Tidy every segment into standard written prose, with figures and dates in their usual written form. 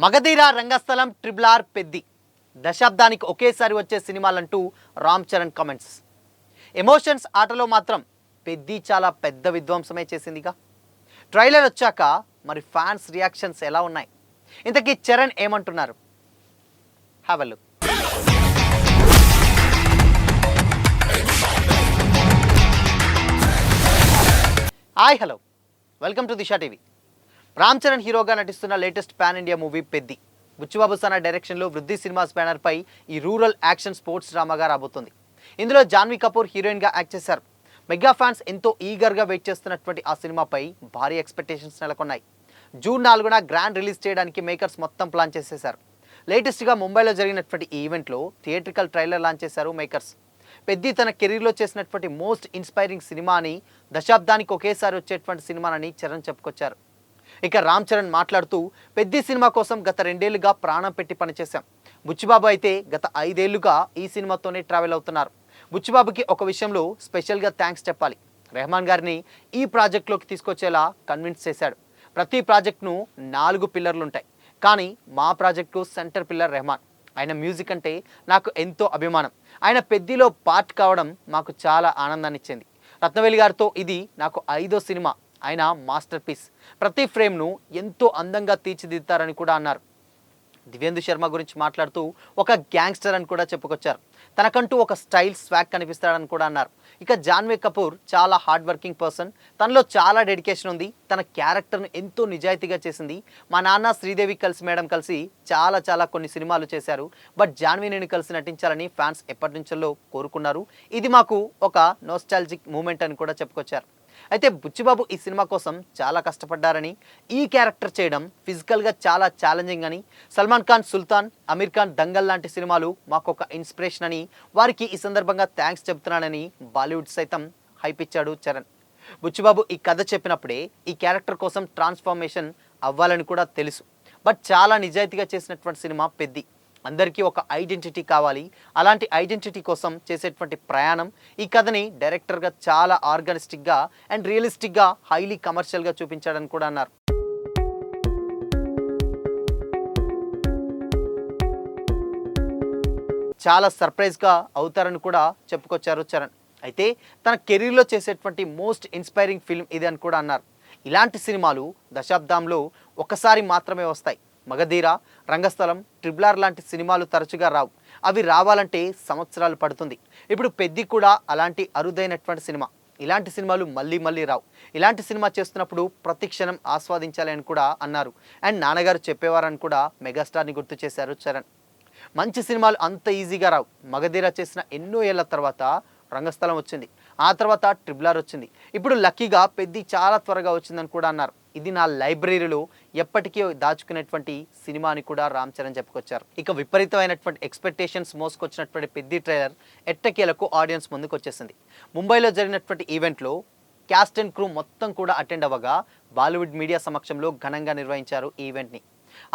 మగధీర, రంగస్థలం, triple R, Peddi దశాబ్దానికి ఒకేసారి వచ్చే సినిమాలంటూ Ram Charan comments. Emotions ఆటలో మాత్రం పెద్ది చాలా పెద్ద విధ్వంసమే చేసిందిగా. ట్రైలర్ వచ్చాక మరి ఫ్యాన్స్ రియాక్షన్స్ ఎలా ఉన్నాయి? ఇంతకీ చరణ్ ఏమంటున్నారు? Have a look. Hi, hello, welcome to Disha TV. Ram Charan హీరోగా నటిస్తున్న latest pan India movie Peddi. Buchibabu Sana డైరెక్షన్లో వృద్ధి సినిమాస్ బ్యానర్పై ఈ రూరల్ యాక్షన్ స్పోర్ట్స్ డ్రామాగా రాబోతుంది. ఇందులో జాన్వీ కపూర్ హీరోయిన్గా యాక్ట్ చేశారు. మెగా ఫ్యాన్స్ ఎంతో ఈగర్గా వెయిట్ చేస్తున్నటువంటి ఆ సినిమాపై భారీ ఎక్స్పెక్టేషన్స్ నెలకొన్నాయి. జూన్ 4న గ్రాండ్ రిలీజ్ చేయడానికి మేకర్స్ మొత్తం ప్లాన్ చేసేశారు. లేటెస్ట్గా ముంబైలో జరిగినటువంటి ఈ ఈవెంట్లో థియేట్రికల్ ట్రైలర్ లాంచ్ చేశారు మేకర్స్. పెద్ది తన కెరీర్లో చేసినటువంటి మోస్ట్ ఇన్స్పైరింగ్ సినిమా అని, దశాబ్దానికి ఒకేసారి వచ్చేటువంటి సినిమానని చరణ్ చెప్పుకొచ్చారు. ఇక రామ్ చరణ్ మాట్లాడుతూ, పెద్ది సినిమా కోసం గత 2 ఏళ్లుగా ప్రాణం పెట్టి పనిచేశాం. బుచ్చిబాబు అయితే గత 5 ఏళ్లుగా ఈ సినిమాతోనే ట్రావెల్ అవుతున్నారు. బుచ్చిబాబుకి ఒక విషయంలో స్పెషల్గా థ్యాంక్స్ చెప్పాలి. రెహమాన్ గారిని ఈ ప్రాజెక్ట్లోకి తీసుకొచ్చేలా కన్విన్స్ చేశాడు. ప్రతి ప్రాజెక్ట్ను 4 పిల్లర్లు ఉంటాయి, కానీ మా ప్రాజెక్టు సెంటర్ పిల్లర్ రెహమాన్. ఆయన మ్యూజిక్ అంటే నాకు ఎంతో అభిమానం. ఆయన పెద్దిలో పార్ట్ కావడం మాకు చాలా ఆనందాన్ని ఇచ్చింది. రత్నవేలి గారితో ఇది నాకు 5వ సినిమా. ఆయన మాస్టర్ పీస్. ప్రతి ఫ్రేమ్ను ఎంతో అందంగా తీర్చిదిద్దారని కూడా అన్నారు. దివ్యేందు శర్మ గురించి మాట్లాడుతూ ఒక గ్యాంగ్స్టర్ అని కూడా చెప్పుకొచ్చారు. తనకంటూ ఒక స్టైల్, స్వాగ్ కనిపిస్తాడని కూడా అన్నారు. ఇక జాన్వీ కపూర్ చాలా హార్డ్ వర్కింగ్ పర్సన్. తనలో చాలా డెడికేషన్ ఉంది. తన క్యారెక్టర్ను ఎంతో నిజాయితీగా చేసింది. మా నాన్న శ్రీదేవి మేడం కలిసి చాలా కొన్ని సినిమాలు చేశారు. బట్ జాన్వీని కలిసి నటించాలని ఫ్యాన్స్ ఎప్పటి నుంచో కోరుకున్నారు. ఇది మాకు ఒక నోస్టాల్జిక్ మూమెంట్ అని కూడా చెప్పుకొచ్చారు. అయితే బుచ్చిబాబు ఈ సినిమా కోసం చాలా కష్టపడ్డారని, ఈ క్యారెక్టర్ చేయడం ఫిజికల్గా చాలా ఛాలెంజింగ్ అని, సల్మాన్ ఖాన్ సుల్తాన్, అమీర్ ఖాన్ దంగల్ లాంటి సినిమాలు మాకు ఒక ఇన్స్పిరేషన్ అని, వారికి ఈ సందర్భంగా థ్యాంక్స్ చెప్తున్నానని బాలీవుడ్ సైతం హైప్ ఇచ్చాడు చరణ్. బుచ్చిబాబు ఈ కథ చెప్పినప్పుడే ఈ క్యారెక్టర్ కోసం ట్రాన్స్ఫర్మేషన్ అవ్వాలని కూడా తెలుసు. బట్ చాలా నిజాయితీగా చేసినటువంటి సినిమా పెద్ది. అందరికీ ఒక ఐడెంటిటీ కావాలి. అలాంటి ఐడెంటిటీ కోసం చేసేటువంటి ప్రయాణం ఈ కథని డైరెక్టర్గా చాలా ఆర్గానిస్టిక్గా అండ్ రియలిస్టిక్గా, హైలీ కమర్షియల్గా చూపించాడని కూడా అన్నారు. చాలా సర్ప్రైజ్గా అవుతారని కూడా చెప్పుకొచ్చారు చరణ్. అయితే తన కెరీర్లో చేసేటువంటి మోస్ట్ ఇన్స్పైరింగ్ ఫిల్మ్ ఇది అని కూడా అన్నారు. ఇలాంటి సినిమాలు దశాబ్దంలో ఒకసారి మాత్రమే వస్తాయి. మగధీర, రంగస్థలం, ట్రిపుల్ ఆర్ లాంటి సినిమాలు తరచుగా రావు. అవి రావాలంటే సంవత్సరాలు పడుతుంది. ఇప్పుడు పెద్ది కూడా అలాంటి అరుదైనటువంటి సినిమా. ఇలాంటి సినిమాలు మళ్ళీ రావు. ఇలాంటి సినిమా చేస్తున్నప్పుడు ప్రతి క్షణం ఆస్వాదించాలి అని కూడా అన్నారు. అండ్ నాన్నగారు చెప్పేవారని కూడా మెగాస్టార్ని గుర్తు చేశారు చరణ్. మంచి సినిమాలు అంత ఈజీగా రావు. మగధీర చేసిన ఎన్నో ఏళ్ల తర్వాత రంగస్థలం వచ్చింది. ఆ తర్వాత ట్రిపుల్ ఆర్ వచ్చింది. ఇప్పుడు లక్కీగా పెద్ది చాలా త్వరగా వచ్చిందని కూడా అన్నారు. ఇది నా లైబ్రరీలో ఎప్పటికీ దాచుకునేటువంటి సినిమా అని కూడా రామ్ చరణ్ చెప్పుకొచ్చారు. ఇక విపరీతమైనటువంటి ఎక్స్పెక్టేషన్స్ మోసుకొచ్చినటువంటి పెద్ది ట్రైలర్ ఎట్టకేలకు ఆడియన్స్ ముందుకు వచ్చేసింది. ముంబైలో జరిగినటువంటి ఈవెంట్లో క్యాస్ట్ అండ్ క్రూ మొత్తం కూడా అటెండ్ అవ్వగా బాలీవుడ్ మీడియా సమక్షంలో ఘనంగా నిర్వహించారు ఈ ఈవెంట్ని.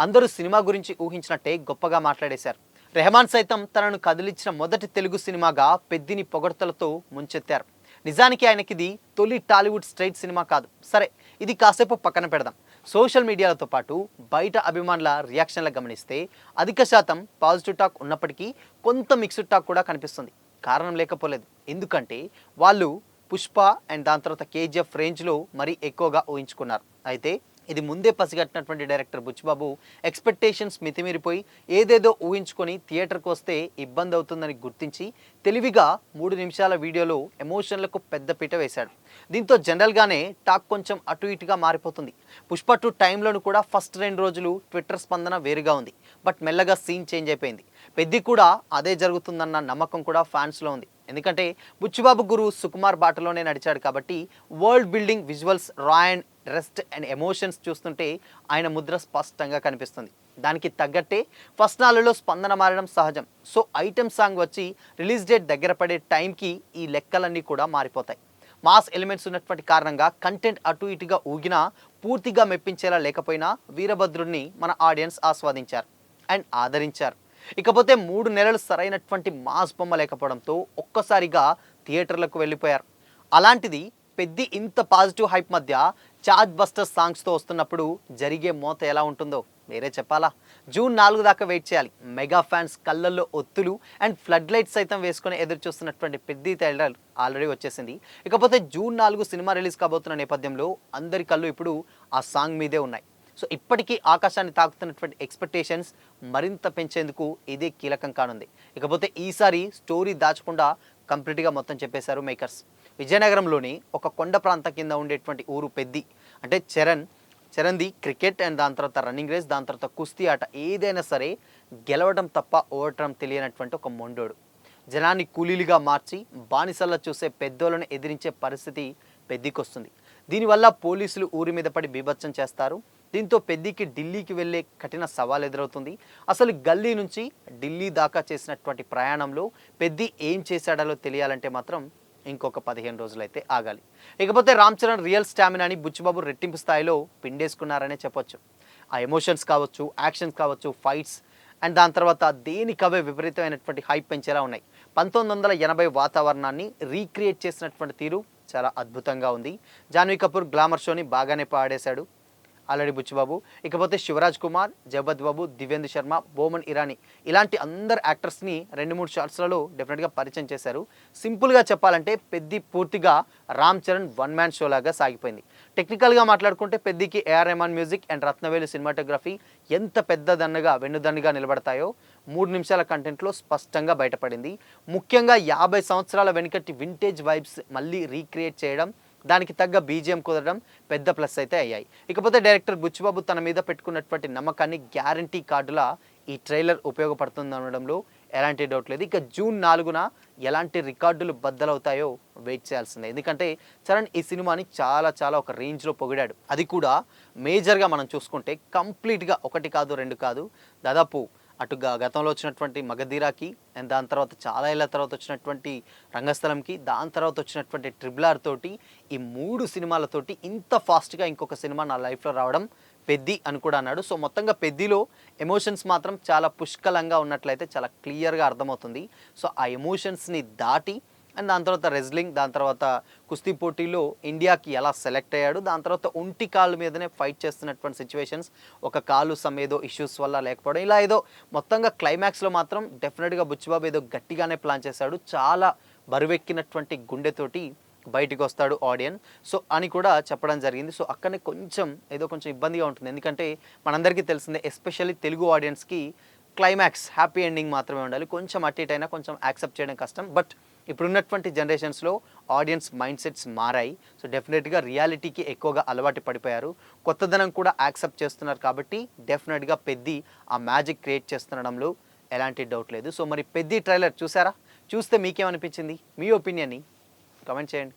అందరూ సినిమా గురించి ఊహించినట్టే గొప్పగా మాట్లాడేశారు. రెహమాన్ సైతం తనను కదిలించిన మొదటి తెలుగు సినిమాగా పెద్దిని పొగడ్తలతో ముంచెత్తారు. నిజానికి ఆయనకిది తొలి టాలీవుడ్ స్ట్రైట్ సినిమా కాదు. సరే, ఇది కాసేపు పక్కన పెడదాం. సోషల్ మీడియాలతో పాటు బయట అభిమానుల రియాక్షన్లు గమనిస్తే అధిక శాతం పాజిటివ్ టాక్ ఉన్నప్పటికీ కొంత మిక్స్డ్ టాక్ కూడా కనిపిస్తుంది. కారణం లేకపోలేదు. ఎందుకంటే వాళ్ళు పుష్ప అండ్ దాని తర్వాత కేజీఎఫ్ రేంజ్లో మరీ ఎక్కువగా ఊహించుకున్నారు. అయితే ఇది ముందే పసిగట్టినటువంటి డైరెక్టర్ బుచ్చిబాబు ఎక్స్పెక్టేషన్స్ మితిమీరిపోయి ఏదేదో ఊహించుకొని థియేటర్కి వస్తే ఇబ్బంది అవుతుందని గుర్తించి తెలివిగా 3 నిమిషాల వీడియోలో ఎమోషన్లకు పెద్ద పీట వేశాడు. దీంతో జనరల్గానే టాక్ కొంచెం అటు ఇటుగా మారిపోతుంది. పుష్ప 2 టైంలోను కూడా ఫస్ట్ 2 రోజులు ట్విట్టర్ స్పందన వేరుగా ఉంది. బట్ మెల్లగా సీన్ చేంజ్ అయిపోయింది. పెద్ది కూడా అదే జరుగుతుందన్న నమ్మకం కూడా ఫ్యాన్స్లో ఉంది. ఎందుకంటే బుచ్చిబాబు గురు సుకుమార్ బాటలోనే నడిచాడు కాబట్టి వరల్డ్ బిల్డింగ్, విజువల్స్, రా అండ్ రెస్ట్ అండ్ ఎమోషన్స్ చూస్తుంటే ఆయన ముద్ర స్పష్టంగా కనిపిస్తుంది. దానికి తగ్గట్టే ఫస్ట్ నాలుగులో స్పందన మారడం సహజం. సో ఐటెం సాంగ్ వచ్చి రిలీజ్ డేట్ దగ్గర పడే టైంకి ఈ లెక్కలన్నీ కూడా మారిపోతాయి. మాస్ ఎలిమెంట్స్ ఉన్నటువంటి కారణంగా కంటెంట్ అటు ఇటుగా ఊగినా పూర్తిగా మెప్పించేలా లేకపోయినా వీరభద్రుడిని మన ఆడియన్స్ ఆస్వాదించారు అండ్ ఆదరించారు. ఇకపోతే 3 నెలలు సరైనటువంటి మాస్ బొమ్మ లేకపోవడంతో ఒక్కసారిగా థియేటర్లకు వెళ్ళిపోయారు. అలాంటిది పెద్ది ఇంత పాజిటివ్ హైప్ మధ్య చార్జ్ బస్టర్ సాంగ్స్తో వస్తున్నప్పుడు జరిగే మోత ఎలా ఉంటుందో మీరే చెప్పాలా. జూన్ 4 దాకా వెయిట్ చేయాలి. మెగా ఫ్యాన్స్ కళ్ళల్లో ఒత్తులు అండ్ ఫ్లడ్ లైట్స్ సైతం వేసుకొని ఎదురు చూస్తున్నటువంటి పెద్ద ట్రైలర్ ఆల్రెడీ వచ్చేసింది. ఇకపోతే జూన్ 4 సినిమా రిలీజ్ కాబోతున్న నేపథ్యంలో అందరి కళ్ళు ఇప్పుడు ఆ సాంగ్ మీదే ఉన్నాయి. సో ఇప్పటికీ ఆకాశాన్ని తాకుతున్నటువంటి ఎక్స్పెక్టేషన్స్ మరింత పెంచేందుకు ఇదే కీలకం కానుంది. ఇకపోతే ఈసారి స్టోరీ దాచకుండా కంప్లీట్గా మొత్తం చెప్పేశారు మేకర్స్. విజయనగరంలోని ఒక కొండ ప్రాంతం కింద ఉండేటువంటి ఊరు పెద్ది. అంటే చరణ్ది క్రికెట్ అండ్ దాని తర్వాత రన్నింగ్ రేస్, దాని తర్వాత కుస్తీ ఆట, ఏదైనా సరే గెలవడం తప్ప ఓడటం తెలియనటువంటి ఒక మొండోడు. జనాన్ని కూలీలుగా మార్చి బానిసల్లా చూసే పెద్దోళ్ళని ఎదిరించే పరిస్థితి పెద్దికి వస్తుంది. దీనివల్ల పోలీసులు ఊరి మీద పడి బీభత్సం చేస్తారు. దీంతో పెద్దికి ఢిల్లీకి వెళ్ళే కఠిన సవాల్ ఎదురవుతుంది. అసలు గల్లీ నుంచి ఢిల్లీ దాకా చేసినటువంటి ప్రయాణంలో పెద్ది ఏం చేశాడో తెలియాలంటే మాత్రం ఇంకొక 15 రోజులైతే ఆగాలి. ఇకపోతే రామ్ చరణ్ రియల్ స్టామినాని బుచ్చిబాబు రెట్టింపు స్థాయిలో పిండేసుకున్నారనే చెప్పొచ్చు. ఆ ఎమోషన్స్ కావచ్చు, యాక్షన్స్ కావచ్చు, ఫైట్స్ అండ్ దాని తర్వాత దేనికవే విపరీతమైనటువంటి హైప్ పెంచేలా ఉన్నాయి. 1980 వాతావరణాన్ని రీక్రియేట్ చేసినటువంటి తీరు చాలా అద్భుతంగా ఉంది. జాన్వీ కపూర్ గ్లామర్ షోని బాగానే పాడేశాడు ఆల్రెడీ బుచ్చిబాబు. ఇకపోతే శివరాజ్ కుమార్, జగపతి బాబు, దివ్యేందు శర్మ, బోమన్ ఇరానీ ఇలాంటి అందరు యాక్టర్స్ని 2-3 షాట్స్లలో డెఫినెట్గా పరిచయం చేశారు. సింపుల్గా చెప్పాలంటే పెద్ది పూర్తిగా Ram Charan one man show లాగా సాగిపోయింది. టెక్నికల్గా మాట్లాడుకుంటే పెద్దికి A R Rahman music and Rathnavelu cinematography ఎంత పెద్దదన్నగా వెన్నుదన్నుగా నిలబడతాయో 3 నిమిషాల కంటెంట్లో స్పష్టంగా బయటపడింది. ముఖ్యంగా 50 సంవత్సరాల వెనుకటి వింటేజ్ వైబ్స్ మళ్ళీ రీక్రియేట్ చేయడం, దానికి తగ్గ బీజిఎం కుదరడం పెద్ద ప్లస్ అయితే అయ్యాయి. ఇకపోతే డైరెక్టర్ బుచ్చిబాబు తన మీద పెట్టుకున్నటువంటి నమ్మకాన్ని గ్యారంటీ కార్డులా ఈ ట్రైలర్ ఉపయోగపడుతుంది అనడంలో ఎలాంటి డౌట్ లేదు. ఇక జూన్ 4న ఎలాంటి రికార్డులు బద్దలవుతాయో వెయిట్ చేయాల్సిందే. ఎందుకంటే చరణ్ ఈ సినిమాని చాలా ఒక రేంజ్లో పొగిడాడు. అది కూడా మేజర్గా మనం చూసుకుంటే కంప్లీట్గా 1 కాదు 2 కాదు, దాదాపు అటుగా గతంలో వచ్చినటువంటి మగధీరాకి అండ్ దాని తర్వాత చాలా ఏళ్ళ తర్వాత వచ్చినటువంటి రంగస్థలంకి, దాని తర్వాత వచ్చినటువంటి RRR తోటి, ఈ 3 సినిమాలతోటి ఇంత ఫాస్ట్గా ఇంకొక సినిమా నా లైఫ్లో రావడం పెద్ది అని కూడా అన్నాడు. సో మొత్తంగా పెద్దిలో ఎమోషన్స్ మాత్రం చాలా పుష్కలంగా ఉన్నట్లయితే చాలా క్లియర్గా అర్థమవుతుంది. సో ఆ ఎమోషన్స్ని దాటి అండ్ దాని తర్వాత రెజ్లింగ్, దాని తర్వాత కుస్తీ పోటీలో ఇండియాకి ఎలా సెలెక్ట్ అయ్యాడు, దాని తర్వాత ఒంటి కాళ్ళ మీదనే ఫైట్ చేస్తున్నటువంటి సిచ్యువేషన్స్, ఒక కాలు ఏదో ఇష్యూస్ వల్ల లేకపోవడం, ఇలా ఏదో మొత్తంగా క్లైమాక్స్లో మాత్రం డెఫినెట్గా బుచ్చిబాబు ఏదో గట్టిగానే ప్లాన్ చేశాడు. చాలా బరువెక్కినటువంటి గుండెతోటి బయటికి వస్తాడు ఆడియన్స్ సో అని కూడా చెప్పడం జరిగింది. సో అక్కడనే కొంచెం ఇబ్బందిగా ఉంటుంది. ఎందుకంటే మనందరికీ తెలిసిందే, ఎస్పెషల్లీ తెలుగు ఆడియన్స్కి క్లైమాక్స్ హ్యాపీ ఎండింగ్ మాత్రమే ఉండాలి. కొంచెం అటు ఇటు అయినా కొంచెం యాక్సెప్ట్ చేయడం కష్టం. బట్ ఇప్పుడున్నటువంటి జనరేషన్స్లో ఆడియన్స్ మైండ్ సెట్స్ మారాయి. సో డెఫినెట్గా రియాలిటీకి ఎక్కువగా అలవాటు పడిపోయారు. కొత్తదనం కూడా యాక్సెప్ట్ చేస్తున్నారు. కాబట్టి డెఫినెట్గా పెద్ది ఆ మ్యాజిక్ క్రియేట్ చేస్తుండడంలో ఎలాంటి డౌట్ లేదు. సో మరి పెద్ది ట్రైలర్ చూసారా? చూస్తే మీకేమనిపించింది? మీ ఒపీనియన్ని కమెంట్ చేయండి.